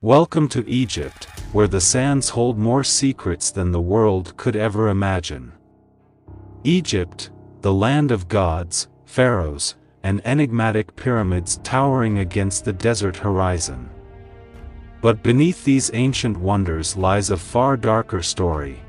Welcome to Egypt, where the sands hold more secrets than the world could ever imagine. Egypt, the land of gods, pharaohs, and enigmatic pyramids towering against the desert horizon. But beneath these ancient wonders lies a far darker story.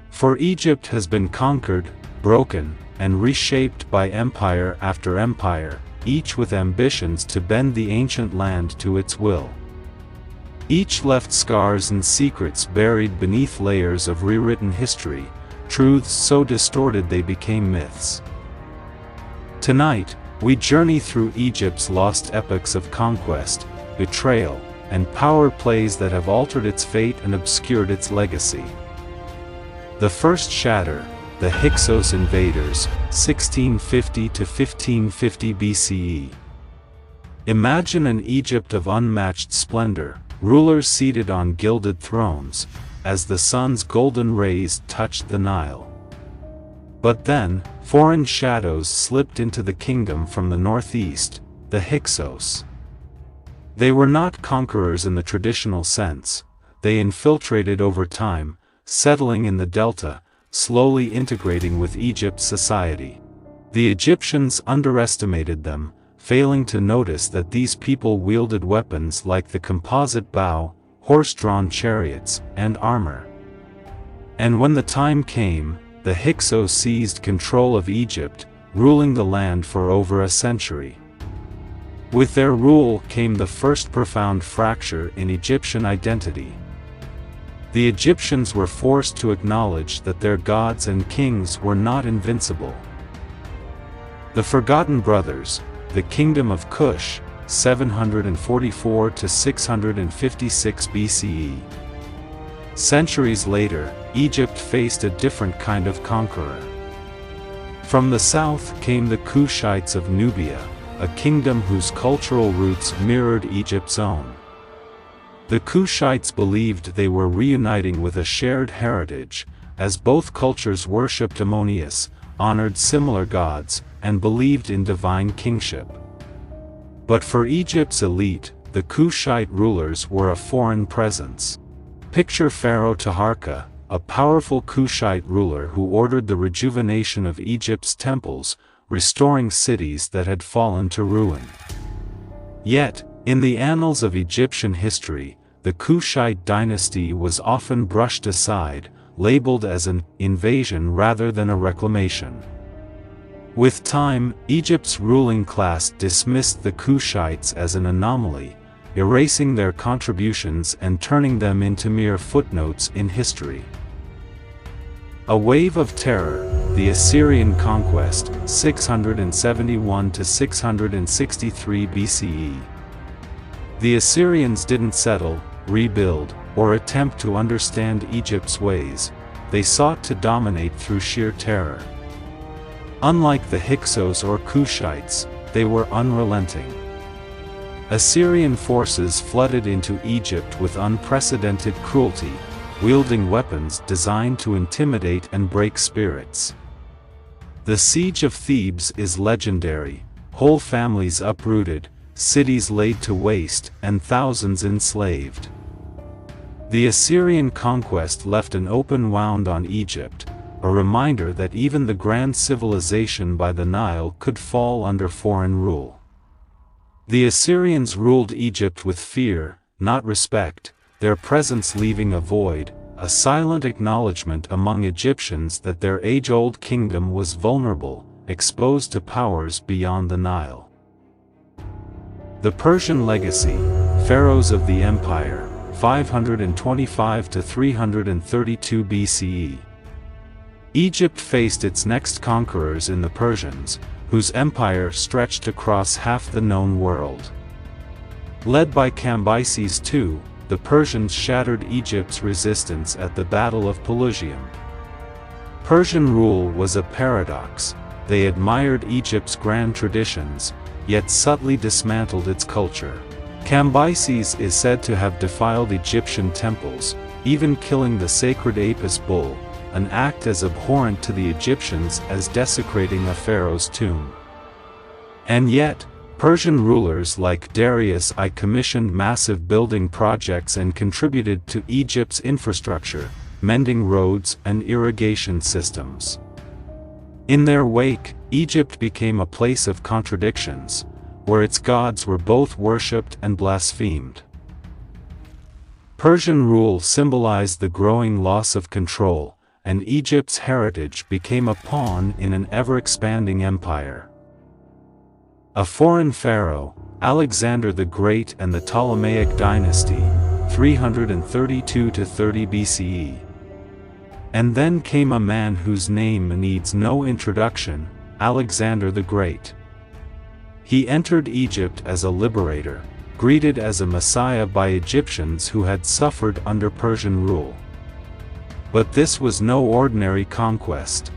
For Egypt has been conquered, broken, and reshaped by empire after empire, each with ambitions to bend the ancient land to its will. Each left scars and secrets buried beneath layers of rewritten history, truths so distorted they became myths. Tonight, we journey through Egypt's lost epochs of conquest, betrayal, and power plays that have altered its fate and obscured its legacy. The first shatter, the Hyksos invaders, 1650 to 1550 BCE. Imagine an Egypt of unmatched splendor, rulers seated on gilded thrones, as the sun's golden rays touched the Nile. But then, foreign shadows slipped into the kingdom from the northeast, the Hyksos. They were not conquerors in the traditional sense. They infiltrated over time, settling in the delta, slowly integrating with Egypt's society. The Egyptians underestimated them, failing to notice that these people wielded weapons like the composite bow, horse-drawn chariots, and armor. And when the time came, the Hyksos seized control of Egypt, ruling the land for over a century. With their rule came the first profound fracture in Egyptian identity. The Egyptians were forced to acknowledge that their gods and kings were not invincible. The Forgotten Brothers, the Kingdom of Kush, 744 to 656 BCE. Centuries later, Egypt faced a different kind of conqueror. From the south came the Kushites of Nubia, a kingdom whose cultural roots mirrored Egypt's own. The Kushites believed they were reuniting with a shared heritage, as both cultures worshipped Ammonius, honored similar gods, and believed in divine kingship. But for Egypt's elite, the Kushite rulers were a foreign presence. Picture Pharaoh Taharka, a powerful Kushite ruler who ordered the rejuvenation of Egypt's temples, restoring cities that had fallen to ruin. Yet, in the annals of Egyptian history, the Kushite dynasty was often brushed aside, labeled as an invasion rather than a reclamation. With time, Egypt's ruling class dismissed the Kushites as an anomaly, erasing their contributions and turning them into mere footnotes in history. A wave of terror, the Assyrian conquest, 671 to 663 BCE. The Assyrians didn't settle, rebuild, or attempt to understand Egypt's ways. They sought to dominate through sheer terror. Unlike the Hyksos or Kushites, they were unrelenting. Assyrian forces flooded into Egypt with unprecedented cruelty, wielding weapons designed to intimidate and break spirits. The Siege of Thebes is legendary, whole families uprooted, cities laid to waste, and thousands enslaved. The Assyrian conquest left an open wound on Egypt, a reminder that even the grand civilization by the Nile could fall under foreign rule. The Assyrians ruled Egypt with fear, not respect, their presence leaving a void, a silent acknowledgement among Egyptians that their age-old kingdom was vulnerable, exposed to powers beyond the Nile. The Persian legacy, pharaohs of the empire, 525 to 332 BCE. Egypt faced its next conquerors in the Persians, whose empire stretched across half the known world. Led by Cambyses II, the Persians shattered Egypt's resistance at the Battle of Pelusium. Persian rule was a paradox. They admired Egypt's grand traditions, yet subtly dismantled its culture. Cambyses is said to have defiled Egyptian temples, even killing the sacred Apis bull, an act as abhorrent to the Egyptians as desecrating a pharaoh's tomb. And yet, Persian rulers like Darius I commissioned massive building projects and contributed to Egypt's infrastructure, mending roads and irrigation systems. In their wake, Egypt became a place of contradictions, where its gods were both worshipped and blasphemed. Persian rule symbolized the growing loss of control, and Egypt's heritage became a pawn in an ever-expanding empire. A foreign pharaoh, Alexander the Great and the Ptolemaic dynasty, 332 to 30 BCE. And then came a man whose name needs no introduction, Alexander the Great. He entered Egypt as a liberator, greeted as a messiah by Egyptians who had suffered under Persian rule. But this was no ordinary conquest.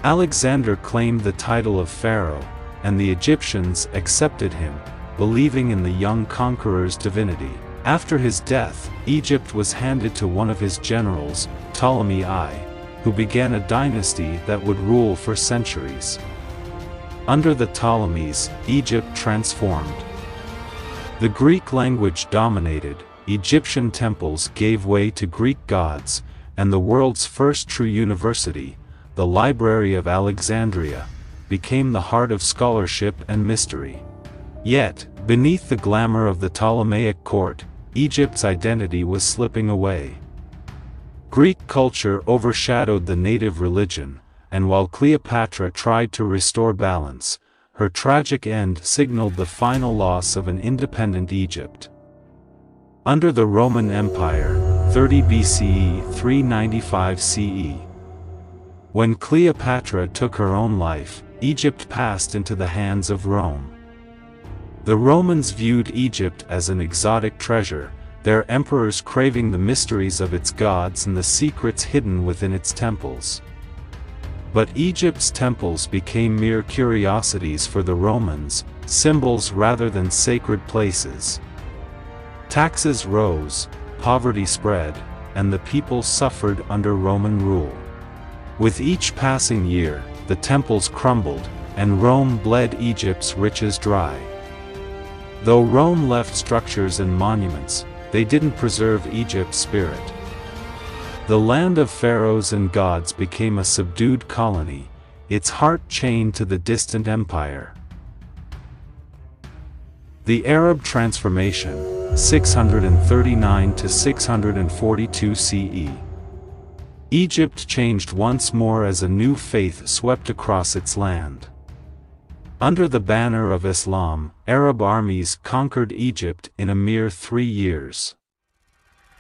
Alexander claimed the title of pharaoh, and the Egyptians accepted him, believing in the young conqueror's divinity. After his death, Egypt was handed to one of his generals, Ptolemy I, who began a dynasty that would rule for centuries. Under the Ptolemies, Egypt transformed. The Greek language dominated, Egyptian temples gave way to Greek gods, and the world's first true university, the Library of Alexandria, became the heart of scholarship and mystery. Yet, beneath the glamour of the Ptolemaic court, Egypt's identity was slipping away. Greek culture overshadowed the native religion, and while Cleopatra tried to restore balance, her tragic end signaled the final loss of an independent Egypt. Under the Roman Empire, 30 BCE 395 CE. When Cleopatra took her own life, Egypt passed into the hands of Rome. The Romans viewed Egypt as an exotic treasure, their emperors craving the mysteries of its gods and the secrets hidden within its temples. But Egypt's temples became mere curiosities for the Romans, symbols rather than sacred places. Taxes rose, poverty spread, and the people suffered under Roman rule. With each passing year, the temples crumbled, and Rome bled Egypt's riches dry. Though Rome left structures and monuments, they didn't preserve Egypt's spirit. The land of pharaohs and gods became a subdued colony, its heart chained to the distant empire. The Arab transformation, 639 to 642 CE. Egypt changed once more as a new faith swept across its land. Under the banner of Islam, Arab armies conquered Egypt in a mere 3 years.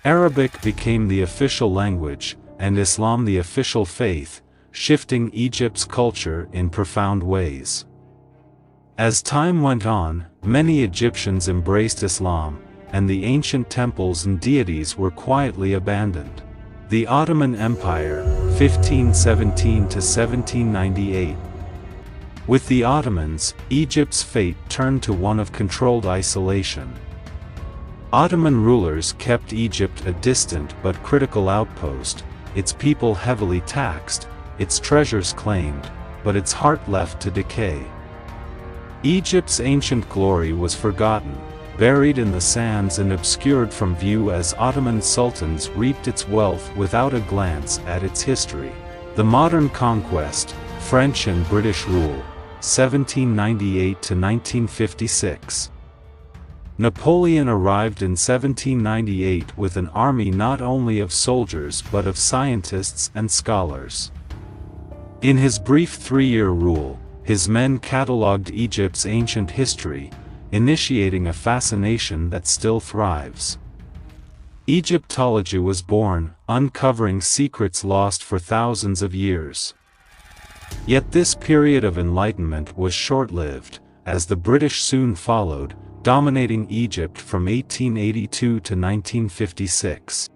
Arabic became the official language, and Islam the official faith, shifting Egypt's culture in profound ways. As time went on, many Egyptians embraced Islam, and the ancient temples and deities were quietly abandoned. The Ottoman Empire, 1517 to 1798. With the Ottomans, Egypt's fate turned to one of controlled isolation. Ottoman rulers kept Egypt a distant but critical outpost, its people heavily taxed, its treasures claimed, but its heart left to decay. Egypt's ancient glory was forgotten, buried in the sands and obscured from view as Ottoman sultans reaped its wealth without a glance at its history. The modern conquest, French and British rule, 1798 to 1956. Napoleon arrived in 1798 with an army not only of soldiers but of scientists and scholars. In his brief 3-year rule, his men catalogued Egypt's ancient history, initiating a fascination that still thrives. Egyptology was born, uncovering secrets lost for thousands of years. Yet this period of enlightenment was short-lived, as the British soon followed, dominating Egypt from 1882 to 1956.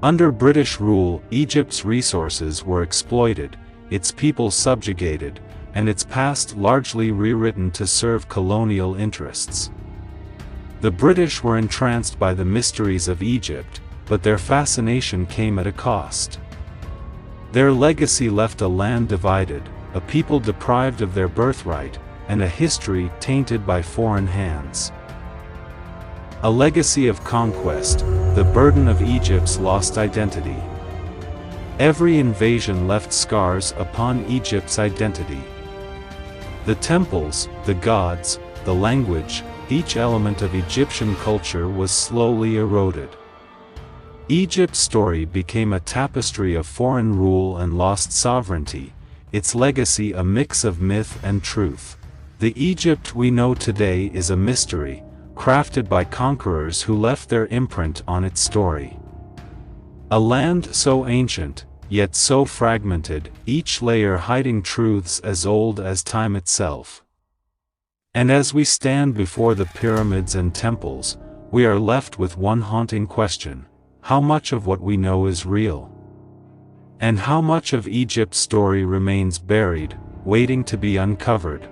Under British rule, Egypt's resources were exploited, its people subjugated, and its past largely rewritten to serve colonial interests. The British were entranced by the mysteries of Egypt, but their fascination came at a cost. Their legacy left a land divided, a people deprived of their birthright, and a history tainted by foreign hands. A legacy of conquest, the burden of Egypt's lost identity. Every invasion left scars upon Egypt's identity. The temples, the gods, the language, each element of Egyptian culture was slowly eroded. Egypt's story became a tapestry of foreign rule and lost sovereignty, its legacy a mix of myth and truth. The Egypt we know today is a mystery, crafted by conquerors who left their imprint on its story. A land so ancient, yet so fragmented, each layer hiding truths as old as time itself. And as we stand before the pyramids and temples, we are left with one haunting question: how much of what we know is real? And how much of Egypt's story remains buried, waiting to be uncovered?